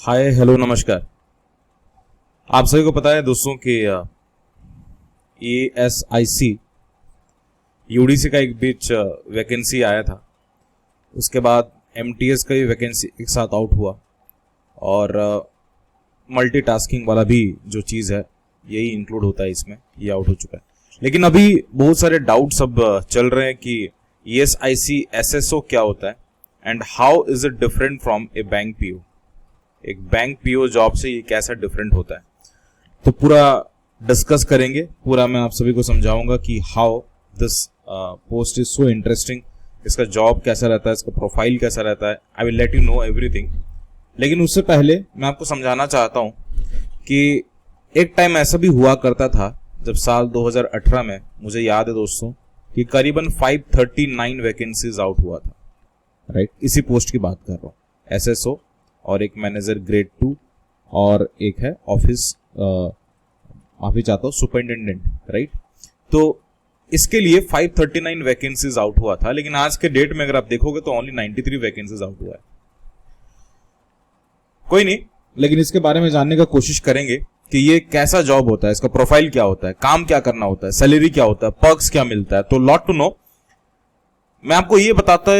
Hi hello नमस्कार। आप सभी को पता है दोस्तों कि ASIC यूडीसी का एक बीच वैकेंसी आया था। उसके बाद MTS का भी वैकेंसी एक साथ आउट हुआ और मल्टीटास्किंग वाला भी जो चीज़ है यही इंक्लूड होता है इसमें, ये आउट हो चुका है। लेकिन अभी बहुत सारे डाउट्स अब चल रहे हैं कि ASIC SSO क्या होता है and how is it different from A bank PO। एक बैंक PO जॉब से ये कैसा डिफरेंट होता है, तो पूरा डिस्कस करेंगे। पूरा मैं आप सभी को समझाऊंगा कि how this post is so interesting, इसका जॉब कैसा रहता है, इसका प्रोफाइल कैसा रहता है। I will let you know everything. लेकिन उससे पहले मैं आपको समझाना चाहता हूं कि एक टाइम ऐसा भी हुआ करता था जब साल 2018 में, मुझे याद है दोस्तों, कि करीबन 539 वैकेंसीज आउट हुआ था। राइट, इसी पोस्ट की बात कर रहा हूं। SSO और एक मैनेजर ग्रेड 2 और एक है ऑफिस माफी चाहता हूँ सुपरिटेंडेंट। राइट, तो इसके लिए 539 वैकेंसीज आउट हुआ था। लेकिन आज के डेट में अगर आप देखोगे तो ओनली 93 वैकेंसीज आउट हुआ है। कोई नहीं, लेकिन इसके बारे में जानने का कोशिश करेंगे कि ये कैसा जॉब होता है, इसका प्रोफाइल क्या होता है, काम क्या करना होता है, सैलरी क्या होता है, पर्क्स क्या मिलता है। तो लॉट टू नो। मैं आपको ये बताते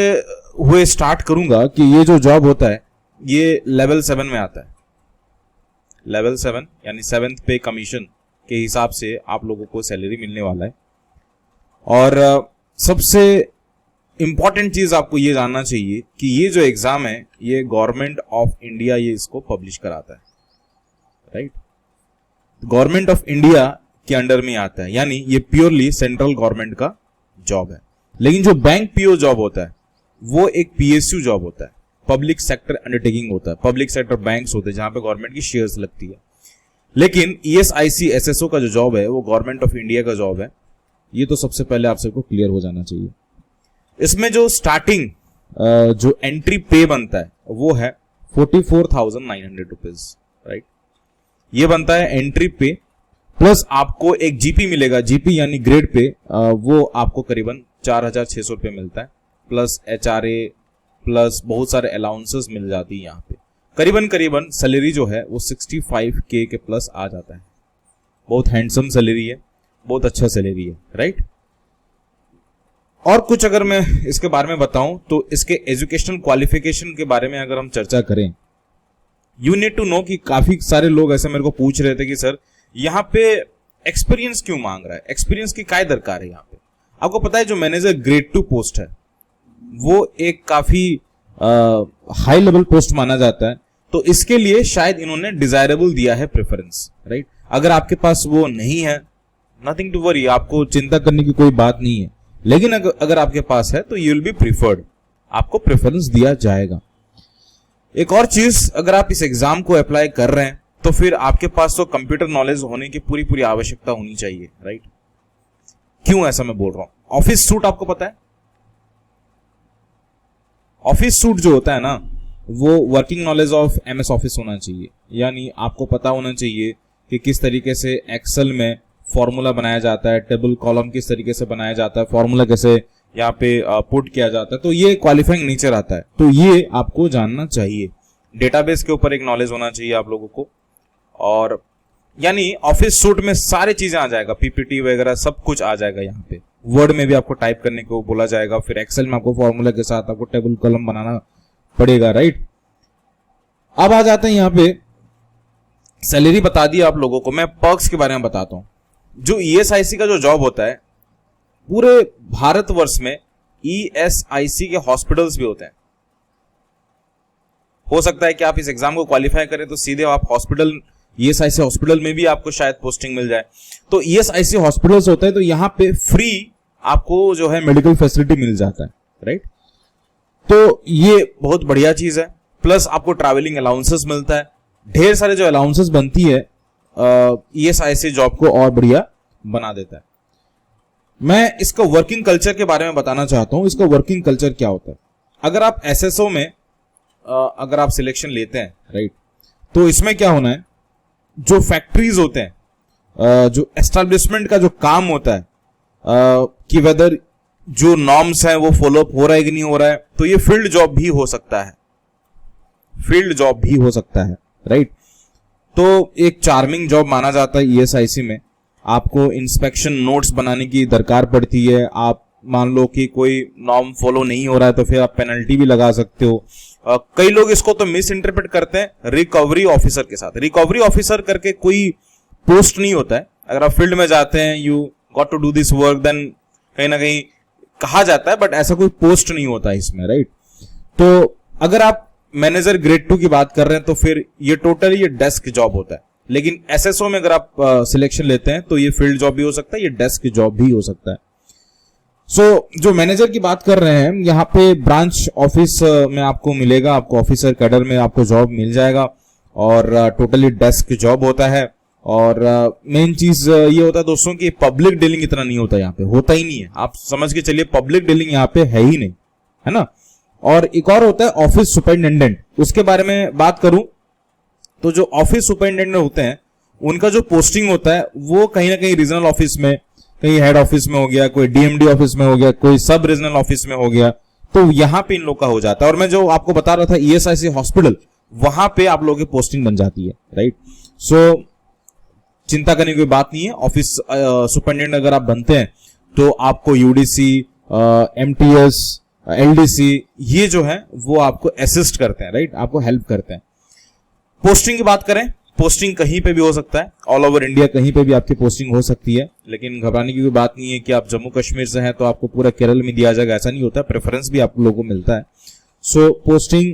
हुए स्टार्ट करूंगा कि ये जो जॉब होता है ये लेवल 7 में आता है। लेवल 7 यानी 7th पे कमीशन के हिसाब से आप लोगों को सैलरी मिलने वाला है। और सबसे इंपॉर्टेंट चीज आपको ये जानना चाहिए कि ये जो एग्जाम है ये गवर्नमेंट ऑफ इंडिया ये इसको पब्लिश कराता है। राइट, गवर्नमेंट ऑफ इंडिया के अंडर में आता है, यानी ये प्योरली सेंट्रल गवर्नमेंट का जॉब है। लेकिन जो बैंक PO जॉब होता है वो एक PSU जॉब होता है, पब्लिक सेक्टर अंडरटेकिंग होता है। पब्लिक सेक्टर बैंक्स होते हैं जहां पे गवर्नमेंट की शेयर्स लगती है। लेकिन ESIC SSO का जो जॉब है वो गवर्नमेंट ऑफ इंडिया का जॉब है। ये तो सबसे पहले आप सबको क्लियर हो जाना चाहिए। इसमें जो स्टार्टिंग जो एंट्री पे बनता है वो है 44,900 रुपीज। राइट, ये बनता है एंट्री पे, प्लस आपको एक GP मिलेगा। GP यानी ग्रेड पे, वो आपको करीबन 4,600 रुपये मिलता है, प्लस HRA प्लस बहुत सारे अलाउंसेस मिल जाती है। यहाँ पे करीबन सैलरी जो है वो 65K के प्लस आ जाता है। बहुत हैंडसम सैलरी है, बहुत अच्छा सैलरी है। राइट, और कुछ अगर मैं इसके बारे में बताऊं तो इसके एजुकेशनल क्वालिफिकेशन के बारे में अगर हम चर्चा करें, यू नीड टू नो कि काफी सारे लोग ऐसे मेरे को पूछ रहे थे कि सर यहाँ पे एक्सपीरियंस क्यों मांग रहा है, एक्सपीरियंस की क्या दरकार है। यहाँ पे आपको पता है जो मैनेजर ग्रेड 2 पोस्ट है वो एक काफी हाई लेवल पोस्ट माना जाता है। तो इसके लिए शायद इन्होंने डिजायरेबल दिया है प्रेफरेंस। राइट, अगर आपके पास वो नहीं है, नथिंग टू वरी, आपको चिंता करने की कोई बात नहीं है। लेकिन अगर आपके पास है तो यू विल बी प्रिफर्ड, आपको प्रेफरेंस दिया जाएगा। एक और चीज, अगर आप इस एग्जाम को अप्लाई कर रहे हैं तो फिर आपके पास तो कंप्यूटर नॉलेज होने की पूरी आवश्यकता होनी चाहिए। राइट, क्यों ऐसा मैं बोल रहा हूं? ऑफिस सूट आपको पता है, ऑफिस सूट जो होता है ना वो working knowledge of MS office होना चाहिए। यानी आपको पता होना चाहिए कि किस तरीके से एक्सेल में फॉर्मूला बनाया जाता है, टेबल कॉलम किस तरीके से बनाया जाता है, फॉर्मूला कैसे यहाँ पे पुट किया जाता है। तो ये क्वालिफाइंग नेचर आता है, तो ये आपको जानना चाहिए। डेटाबेस के ऊपर एक नॉलेज होना चाहिए आप लोगों को। और यानी ऑफिस सूट में सारी चीजें आ जाएगा, PPT वगैरह सब कुछ आ जाएगा। यहाँ पे वर्ड में भी आपको टाइप करने को बोला जाएगा, फिर एक्सेल में आपको फॉर्मूला के साथ आपको टेबल कॉलम बनाना पड़ेगा। राइट, अब आ जाते हैं यहाँ पे, सैलरी बता दी आप लोगों को, मैं पर्क्स के बारे में बताता हूं। जो ESIC का जो जॉब होता है पूरे भारतवर्ष में ESIC के हॉस्पिटल्स भी होते हैं। हो सकता है कि आप इस एग्जाम को क्वालिफाई करें तो सीधे आप हॉस्पिटल, ESIC हॉस्पिटल में भी आपको शायद पोस्टिंग मिल जाए। तो ESIC हॉस्पिटल्स होता है, तो यहां पे फ्री आपको जो है मेडिकल फैसिलिटी मिल जाता है। राइट, तो ये बहुत बढ़िया चीज है। प्लस आपको ट्रैवलिंग अलाउंसेस मिलता है, ढेर सारे जो अलाउंसेस बनती है ESIC जॉब को और बढ़िया बना देता है। मैं इसका वर्किंग कल्चर के बारे में बताना चाहता हूं। इसका वर्किंग कल्चर क्या होता है, अगर आप SSO में अगर आप सिलेक्शन लेते हैं, राइट, तो इसमें क्या होना है, जो फैक्ट्रीज होते हैं, जो एस्टैब्लिशमेंट का जो काम होता है कि वेदर जो नॉर्म्स हैं वो फॉलो अप हो रहा है कि नहीं हो रहा है, तो ये फील्ड जॉब भी हो सकता है। फील्ड जॉब भी हो सकता है। राइट। तो एक चार्मिंग जॉब माना जाता है ईएसआईसी में। आपको इंस्पेक्शन नोट्स बनाने की दरकार पड़ती है। आप मान लो कि कोई नॉर्म फॉलो नहीं हो रहा है तो फिर आप पेनल्टी भी लगा सकते हो। कई लोग इसको तो मिस इंटरप्रेट करते हैं रिकवरी ऑफिसर के साथ। रिकवरी ऑफिसर करके कोई पोस्ट नहीं होता है। अगर आप फील्ड में जाते हैं, you got to do this work, then कहीं ना कहीं कहा जाता है, बट ऐसा कोई पोस्ट नहीं होता है इसमें, राइट। तो अगर आप मैनेजर ग्रेड 2 की बात कर रहे हैं तो फिर ये टोटली ये डेस्क जॉब होता है। लेकिन एसएसओ में अगर आप सिलेक्शन लेते हैं तो ये फील्ड जॉब भी हो सकता है, ये डेस्क जॉब भी हो सकता है। जो मैनेजर की बात कर रहे हैं, यहाँ पे ब्रांच ऑफिस में आपको मिलेगा, आपको ऑफिसर कैडर में आपको जॉब मिल जाएगा और टोटली डेस्क जॉब होता है। और मेन चीज ये होता है दोस्तों कि पब्लिक डीलिंग इतना नहीं होता, यहाँ पे होता ही नहीं है। आप समझ के चलिए पब्लिक डीलिंग यहाँ पे है ही नहीं, है ना। और एक और होता है ऑफिस सुपरिटेंडेंट। उसके बारे में बात करूं तो जो ऑफिस सुपरिटेंडेंट होते हैं उनका जो पोस्टिंग होता है वो कहीं ना कहीं रीजनल ऑफिस में, कहीं हेड ऑफिस में हो गया, कोई डीएमडी ऑफिस में हो गया, कोई सब रीजनल ऑफिस में हो गया, तो यहां पे इन लोग का हो जाता है। और मैं जो आपको बता रहा था ईएसआईसी हॉस्पिटल, वहां पे आप लोगों की पोस्टिंग बन जाती है, राइट। सो चिंता करने की कोई बात नहीं है। ऑफिस सुपरिटेंडेंट अगर आप बनते हैं तो आपको यूडीसी, एमटीएस, एलडीसी ये जो है वो आपको असिस्ट करते हैं, राइट, आपको हेल्प करते हैं। पोस्टिंग की बात करें, पोस्टिंग कहीं पे भी हो सकता है, ऑल ओवर इंडिया कहीं पे भी आपकी पोस्टिंग हो सकती है। लेकिन घबराने की कोई बात नहीं है कि आप जम्मू कश्मीर से हैं तो आपको पूरा केरल में दिया जाएगा, ऐसा नहीं होता। प्रेफरेंस भी आप लोगों को मिलता है। So posting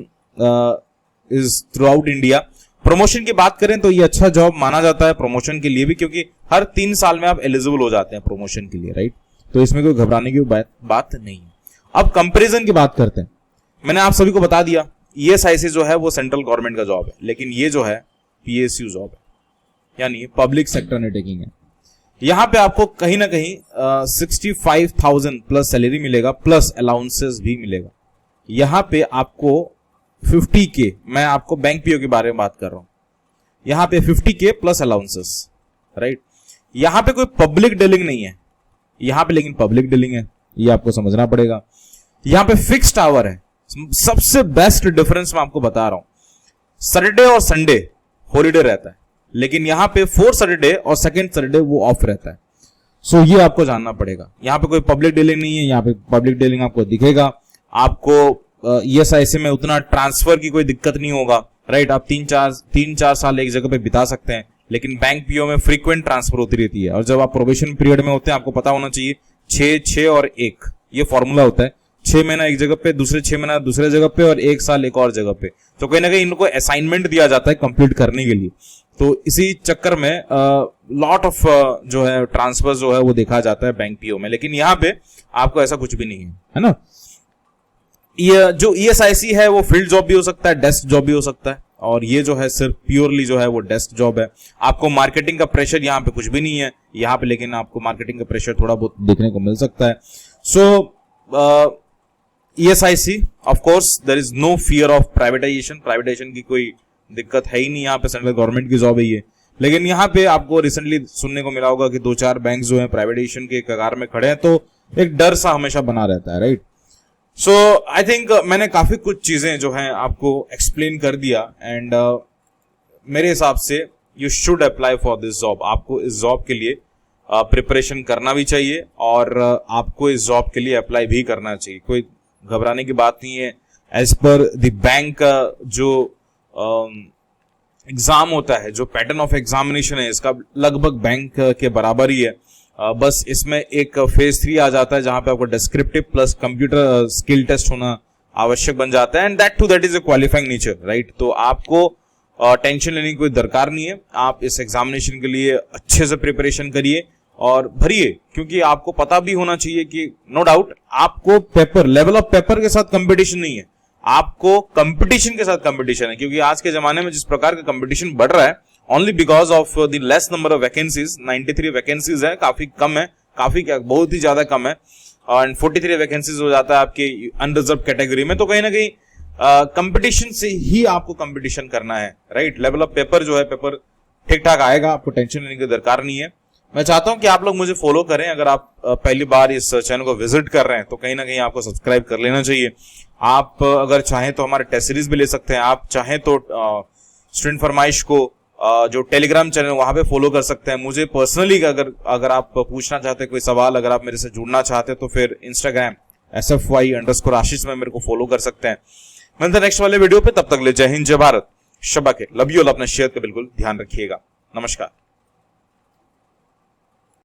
is throughout India. Promotion की बात करें तो ये अच्छा जॉब माना जाता है प्रमोशन के लिए भी, क्योंकि हर 3 साल में आप एलिजिबल हो जाते हैं प्रमोशन के लिए, राइट। तो इसमें कोई घबराने की बात नहीं है। अब कंपैरिजन की बाट करते हैं। मैंने आप सभी को बता दिया ईएसआईसी जो है वो सेंट्रल गवर्नमेंट का जॉब है, लेकिन ये जो है पीएसयू जॉब है, यानी पब्लिक सेक्टर अंडरटेकिंग है। यहां पे आपको कहीं ना कहीं 65,000 प्लस सैलरी मिलेगा, प्लस अलाउंसेस भी मिलेगा। यहां पे आपको 50K, मैं आपको बैंक पीओ के बारे में बात कर रहा हूं, यहां पे 50K प्लस अलाउंसेस, राइट। यहां पे कोई पब्लिक डीलिंग नहीं है यहां पे, लेकिन पब्लिक डीलिंग है, ये आपको समझना पड़ेगा। यहां पे फिक्स्ड आवर है। सबसे बेस्ट डिफरेंस मैं आपको बता रहा हूं, सैटरडे और संडे हॉलीडे रहता है, लेकिन यहां पे 4th सैटरडे और 2nd सैटरडे वो ऑफ रहता है। सो ये आपको जानना पड़ेगा। यहां पे कोई पब्लिक डीलिंग नहीं है, यहां पे पब्लिक डीलिंग आपको दिखेगा। आपको ईएसआईसी में उतना ट्रांसफर की कोई दिक्कत नहीं होगा, राइट। आप 3-4 साल एक जगह पे बिता सकते हैं, लेकिन बैंक पीओ में फ्रीक्वेंट ट्रांसफर होती रहती है। और जब आप प्रोबेशन पीरियड में होते हैं, आपको पता होना चाहिए 6 और 1 ये फॉर्मूला होता है। 6 महीना एक जगह पे, दूसरे 6 महीना दूसरे जगह पे, और 1 साल एक और जगह पे। तो कहीं ना कहीं इनको असाइनमेंट दिया जाता है कंप्लीट करने के लिए। तो इसी चक्कर में लॉट ऑफ जो है ट्रांसफर जो है वो देखा जाता है बैंक पीओ में, लेकिन यहाँ पे आपको ऐसा कुछ भी नहीं है ना। ये जो ईएसआईसी है वो फील्ड जॉब भी हो सकता है, डेस्क जॉब भी हो सकता है, और ये जो है सिर्फ प्योरली जो है वो डेस्क जॉब है। आपको मार्केटिंग का प्रेशर यहाँ पे कुछ भी नहीं है यहाँ पे, लेकिन आपको मार्केटिंग का प्रेशर थोड़ा बहुत देखने को मिल सकता है। So ESIC, of course there is no fear of privatization की कोई दिक्कत है ही नहीं। यहाँ पे सेंट्रल गवर्नमेंट की जॉब है ये। लेकिन यहाँ पे आपको रिसेंटली सुनने को मिला होगा कि 2-4 बैंक जो है प्राइवेटाइजेशन के कगार में खड़े हैं, तो एक डर सा हमेशा बना रहता है, राइट। सो आई थिंक मैंने काफी कुछ चीजें जो हैं आपको एक्सप्लेन कर दिया, एंड मेरे हिसाब से you should apply for this job. आपको इस जॉब के लिए प्रिपरेशन करना भी चाहिए, और आपको इस जॉब के लिए अप्लाई भी करना चाहिए। कोई घबराने की बात नहीं है। एज पर द बैंक का जो एग्जाम होता है, जो पैटर्न ऑफ एग्जामिनेशन है, इसका लगभग बैंक के बराबर ही है। बस इसमें एक फेज 3 आ जाता है जहां पे आपको descriptive plus computer skill test होना आवश्यक बन जाता है, and that is a qualifying nature, right. तो आपको टेंशन लेने की कोई दरकार नहीं है। आप इस एग्जामिनेशन के लिए अच्छे से प्रिपरेशन करिए और भरिए, क्योंकि आपको पता भी होना चाहिए कि नो डाउट आपको पेपर, लेवल ऑफ पेपर के साथ कंपटीशन नहीं है, आपको कंपटीशन के साथ कंपटीशन है। क्योंकि आज के जमाने में जिस प्रकार का कंपटीशन बढ़ रहा है, only because of the less number of vacancies, 93 vacancies है, काफी कम है, काफी क्या बहुत ही ज्यादा कम है, एंड 43 वैकेंसीज हो जाता है आपके अनरिजर्व कैटेगरी में। तो कहीं ना कहीं कंपटीशन से ही आपको कंपटीशन करना है, राइट। लेवल ऑफ पेपर जो है, पेपर ठीक ठाक आएगा, आपको टेंशन लेने की दरकार नहीं है। मैं चाहता हूं कि आप लोग मुझे फॉलो करें। अगर आप पहली बार इस चैनल को विजिट कर रहे हैं तो कहीं ना कहीं आपको सब्सक्राइब कर लेना चाहिए। आप अगर चाहें तो हमारे टेस्ट सीरीज भी ले सकते हैं, आप चाहें तो स्टूडेंट फरमाइश को जो टेलीग्राम चैनल वहां पे फॉलो कर सकते हैं। मुझे पर्सनली अगर आप पूछना चाहते हैं कोई सवाल, अगर आप मेरे से जुड़ना चाहते हैं तो फिर इंस्टाग्राम SFY_आशीष में मेरे को फॉलो कर सकते हैं। मिलते हैं नेक्स्ट वाले वीडियो पे, तब तक ले जय हिंद जय भारत, शब्बा के लव यू। अपना शेयर का बिल्कुल ध्यान रखिएगा। नमस्कार।